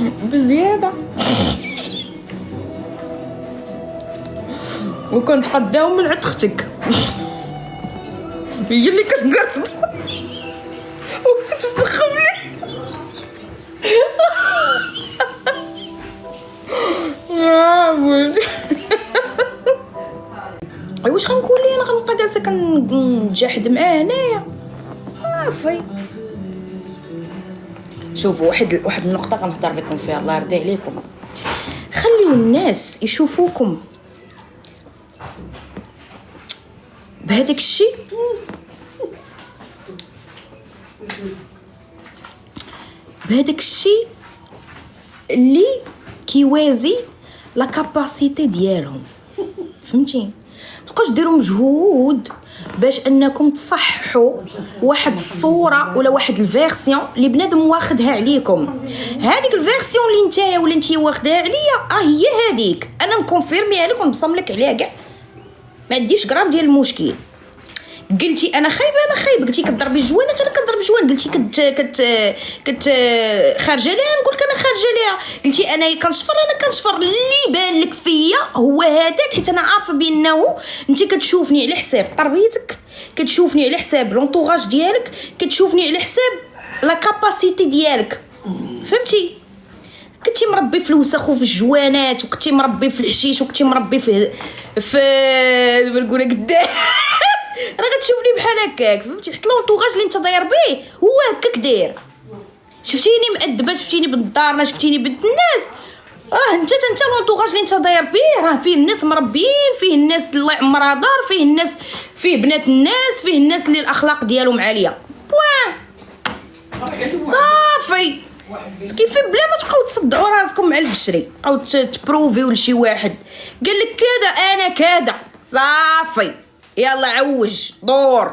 بزياده وكنت قداهم من عند اختك هي اللي كتقرض وكتفخم لي. واش غنقول لي انا غنبقى جالسه كنجاحد معاه هنايا صافي. شوفوا واحد النقطه غنهضر لكم فيها الله يرضي عليكم. خليو الناس يشوفوكم بهذاك الشيء اللي كيوازي لا كاباسيتي ديالهم، فهمتي؟ متبقاوش ديروا مجهود باش انكم تصححوا واحد الصوره ولا واحد الفيرسيون اللي بنادم واخدها عليكم. هذيك الفيرسيون اللي نتايا ولا نتي واخدها عليا راه هي هذيك، انا نكونفيرميها لك ونبصم لك عليها كاع، ما عنديش غرام ديال المشكل. قلتي انا خايبه، قلتي كضربي الجوانات انا كنضرب الجوان، قلتي كت خارجه ليها نقول لك انا خارجه ليها، قلتي انا كنشفر انا كنشفر. اللي بان لك فيا هو هذاك، حيت انا عارفه بانه انت كتشوفني على حساب تربيتك، كتشوفني على حساب لونطوراج ديالك، كتشوفني على حساب لا كاباسيتي ديالك، فهمتي؟ كنتي مربي في الوسخ وفي الجوانات، وكنتي مربي في الحشيش، وكنتي مربي في نقول لك قدام انا كتشوفني بحال هكاك، فهمتي؟ حتى لونطوراج اللي انت داير بيه هو هكاك داير. شفتيني مأدبه، شفتيني بالدار، شفتيني بنت الناس، راه انت لونطوراج اللي انت داير بيه راه فيه الناس مربيين، فيه الناس الله يعمرها دار، فيه الناس، فيه بنات الناس، فيه الناس اللي الاخلاق ديالهم عاليه. بوان صافي. كيف بلا ما تبقاو تصدعوا راسكم مع البشري او تبروفيو لشي واحد قال لك كذا انا كذا، صافي يلا عوج دور.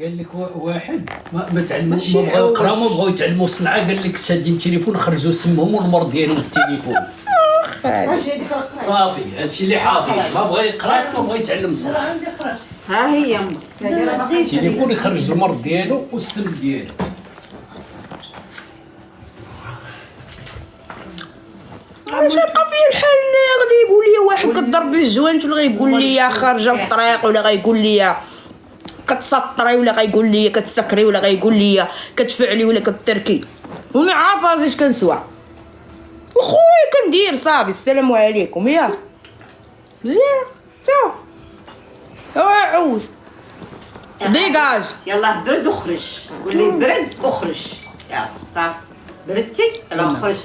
قال لك واحد ما تعلموش، ما بغاو يقراو، ما بغاو يتعلموا الصنعه، قال لك شادين التليفون خرجوا سمهم والنمر ديالهم في التليفون. صافي هادشي اللي حاضر، ما بغا يقرا ما بغا يتعلم الصنعه. ها هي التليفون يخرج النمر ديالو والسم ديالو. واش يبقى فيا الحال هنا؟ غادي يقول لي واحد كضرب الجوانت، ولا غيقول لي خارجه للطريق، ولا غيقول لي كتسطري، ولا غيقول لي كتسكري، ولا غيقول لي كتفعلي ولا كتركي، وانا عارفه راسي اش كنسوى وخويا كندير. صافي السلام عليكم يا مزيان صافي عوج ديجاج يلا برد وخرج، قولي برد وخرج، يلا صافي بردتي يلا خرج.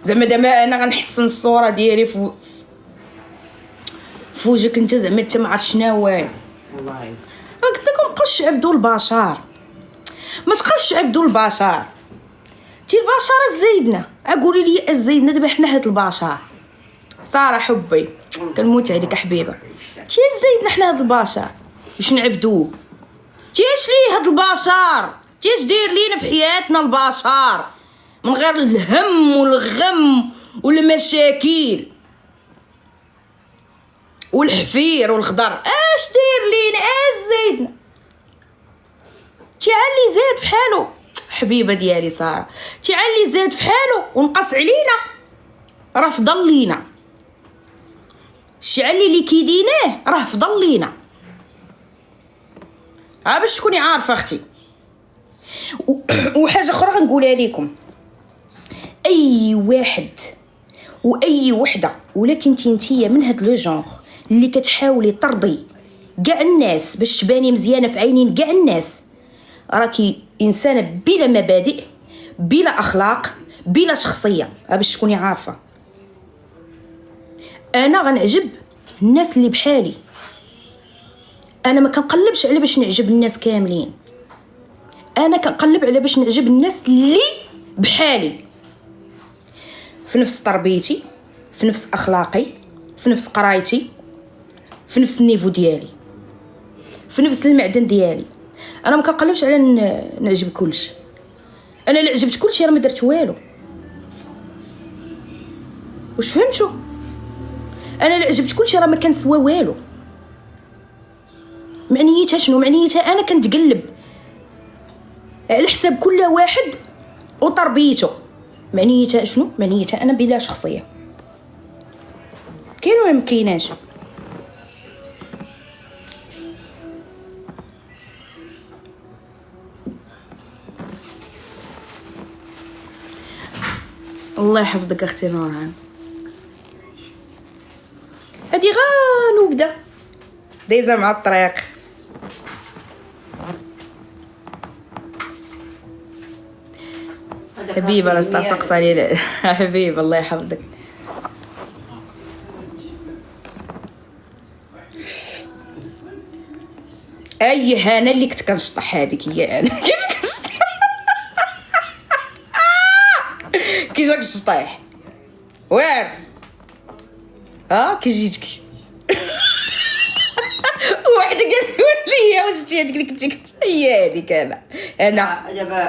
زعما دابا انا غنحسن الصوره ديالي فوجك انت، زعما انت ما عرفتش شنو والله. قلت لكم بقاوش عبدوا البشر، ما تبقاوش عبدوا البشر. تي البشر الزايدنا قولي لي الزايدنا دابا حنا هاد البشر صراحه حبي كنموت عليك حبيبه. تي الزايدنا حنا هاد البشر باش نعبدوه؟ تي اش ليه هاد البشر؟ تي اش داير لينا في حياتنا البشر من غير الهم والغم والمشاكل والحفير والخضر؟ اش داير لينا؟ اش زايدنا؟ تعالي زاد في حاله حبيبه ديالي ساره، تعالي زاد في حاله ونقص علينا راه فضل لينا، الشعل اللي كيديناه راه فضل لينا. باش تكوني عارفه اختي. وحاجه اخرى غنقولها لكم، اي واحد واي وحده ولكن نتيا من هاد لو جونغ اللي كتحاولي ترضي كاع الناس باش تباني مزيانه في عينين كاع الناس، راكي انسانه بلا مبادئ، بلا اخلاق، بلا شخصيه. باش تكوني عارفه انا غنعجب الناس اللي بحالي، انا ما كنقلبش على باش نعجب الناس كاملين، انا كنقلب على باش نعجب الناس اللي بحالي، في نفس تربيتي، في نفس اخلاقي، في نفس قرايتي، في نفس النيفو ديالي، في نفس المعدن ديالي. انا ما كنقلبش على نعجب كلشي، انا اللي عجبت كلشي راه ما درت والو. واش فهمتوا؟ انا اللي عجبت كلشي راه ما كنسوى والو. معنيتها شنو؟ معنيتها انا كنتقلب على حساب كل واحد وتربيته، معنيتها شنو؟ معنيتها انا بلا شخصيه. كاين ولا مكايناش؟ الله يحفظك اختي نورهان. هادي غا نبدا دايزه مع الطريق. حبيبه لا استفقص علي حبيبه الله يحفظك. اي انا اللي كنت كنشطح هذيك هي انا كنت كنشطح كي جاك الشطيح وين كي جيتك وحده قالت لي واش انت هذيك اللي كنتي هي هذيك انا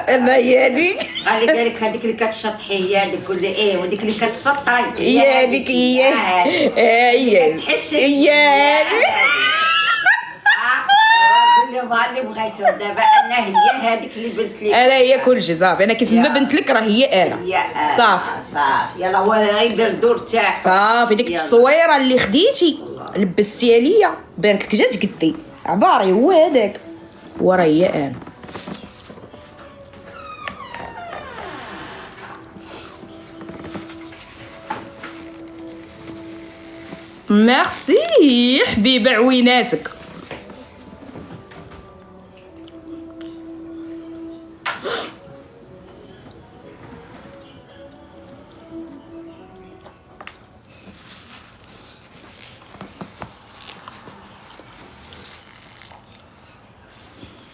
دابا هي هذيك قال لك هذيك اللي كتشطحي هي هذيك قول لي وديك اللي كتسطري هي هذيك هي كتحشش هي هذيك. اللي بغيتو دابا انا هي هذيك اللي بنت لي انا هي كل شيء صافي. انا كيف ما بنت لك راه هي انا صافي. يلا هو غير الدور تاعك صافي. ديك التصويره اللي خديتي لبستي عليا بانت لك جات قدي عباري هو هذاك وراه هي انا. ميرسي حبيبه عويناتك.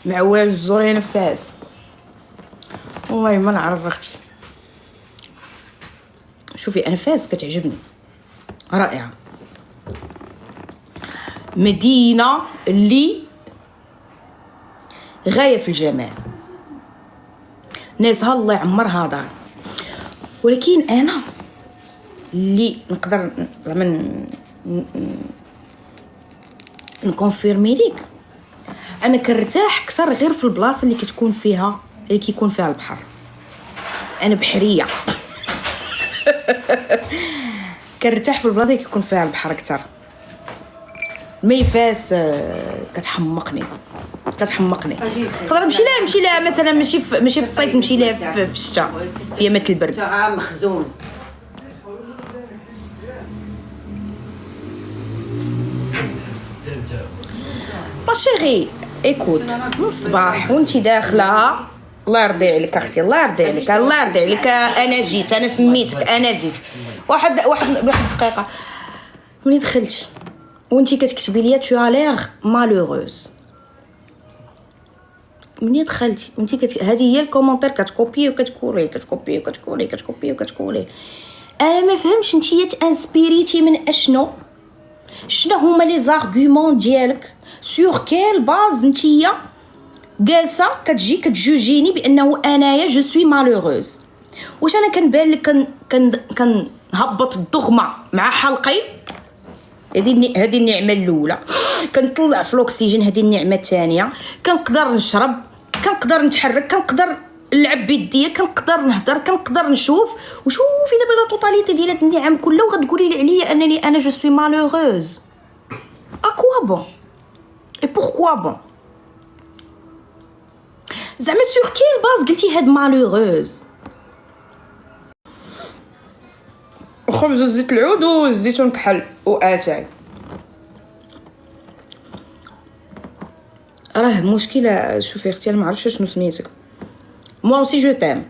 معواج الزوري نفاس والله ما نعرف اختي. شوفي انا فاس كتعجبني رائعه. مدينه اللي غايه في الجمال، ناسها الله يعمرها دار. ولكن انا اللي نقدر زعما نكونفيرمي ليك انا كنرتاح اكثر غير في البلاصه اللي كتكون فيها اللي كيكون فيها البحر. انا بحريه كنرتاح في البلاصه اللي كيكون فيها البحر اكثر. مي فاس كتحمقني نقدر نمشي لها مثلا ماشي في الصيف، نمشي لها في الشتاء في ايامات البرد. مخزون ما شيري ايكوت من الصباح وانتي داخله. الله يرضي عليك اختي، الله يرضي عليك، الله يرضي عليك. انا جيت، انا سميتك، انا جيت. واحد دقيقه ملي دخلت وانتي كتكتبي ليا تو اليغ مالوروز. مني دخلتي وانتي هذه هي الكومونتير كتكوبي وكتكولي كتكوبي وكتكولي كتكوبي وكتكولي. انا ما فهمش نتيا تانسبيريتي من اشنو هما لي زارغومون ديالك سور كيل باز نتيا جالسه كتجي كتجوجيني بانه انايا جو سوي مالوروز. واش انا كنبان لك كنهبط الدغمه مع حلقي؟ هذه النعمه الاولى. كنطلع في الاكسجين، هذه النعمه الثانيه. كنقدر نشرب، كنقدر نتحرك، كنقدر نلعب بيديا، كنقدر نهضر، كنقدر نشوف. وشوفي دابا لا توتاليتي ديال هاد النعم كلها وغتقولي لي عليا انني انا جو سوي مالوروز. اكوا بون اي بوركوا بون؟ زعما سور كيل باز قلتي هاد مالوروز؟ خبز زيت العود والزيتون كحل واتاي. راه مشكله. شوفي اختي انا ما عرفتش شنو سميتك. موا اوسي جو تام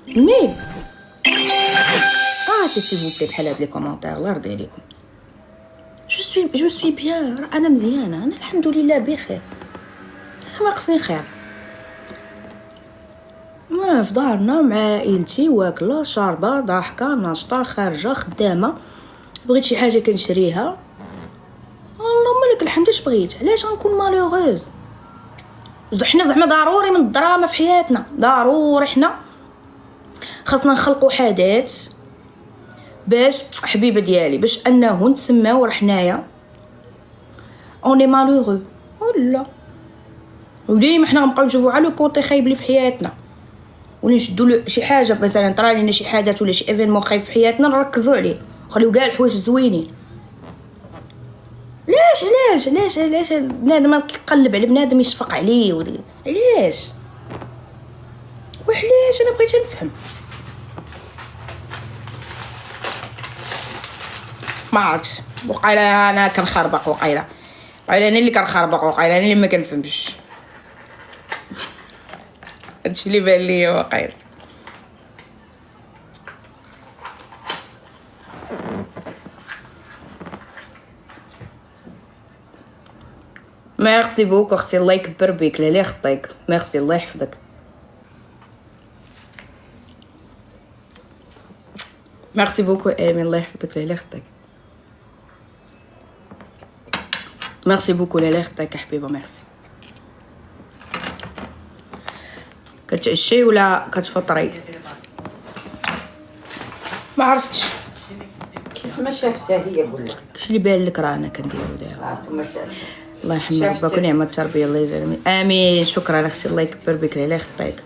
مي سي فو بحال هاد لي كومونتير الله يرضي عليكم. جو سوي بيان، انا مزيانه، انا الحمد لله بخير، انا ناقصني خير. ما في دارنا مع عائلتي واكله شاربه ضاحكه ناشطه خارجه خدامه. بغيت شي حاجه كنشريها اللهم لك الحمد. اش بغيت؟ علاش غنكون مالوغوز؟ حنا زعما ضروري من الدراما في حياتنا، ضروري حنا خاصنا نخلقوا حدث باش حبيبه ديالي باش انه نتسماو حنايا اوني مالوغو ولا وديما حنا غنبقاو نشوفوا على لو كوتي خايب اللي في حياتنا. ولا نشدوا له شي حاجه مثلا طرا لينا شي حاجات ولا شي ايفينمون خايف في حياتنا نركزوا عليه، خليو كاع الحوايج الزوينين. علاش بنادم كيقلب على بنادم يشفق عليه علاش وعلاش؟ انا بغيت نفهم. ما عرفتش، وقيلا انا كنخربق، وقيلا انا اللي كنخربق، وقيلا انا اللي ما كنفهمش. هادشي اللي بان ليا وقيلا. ميرسي بوك اختي، الله يكبر بيك، لا يخطيك، ميرسي الله يحفظك. ميرسي بوكو امين، الله يحفظك، لا يخطيك. ميرسي بوكو، لا يخطيك يا حبيبه، ميرسي. كتعشي ولا كتفطري؟ ما عرفتش كيف ما شافتها هي قول لك. اش اللي بان لك رانا كنديرو دابا. ثم شافت. الله يرحم ربك ونعم التربيه، الله يجعل امين. شكرا اختي، الله يكبر بك، لا يخطيك.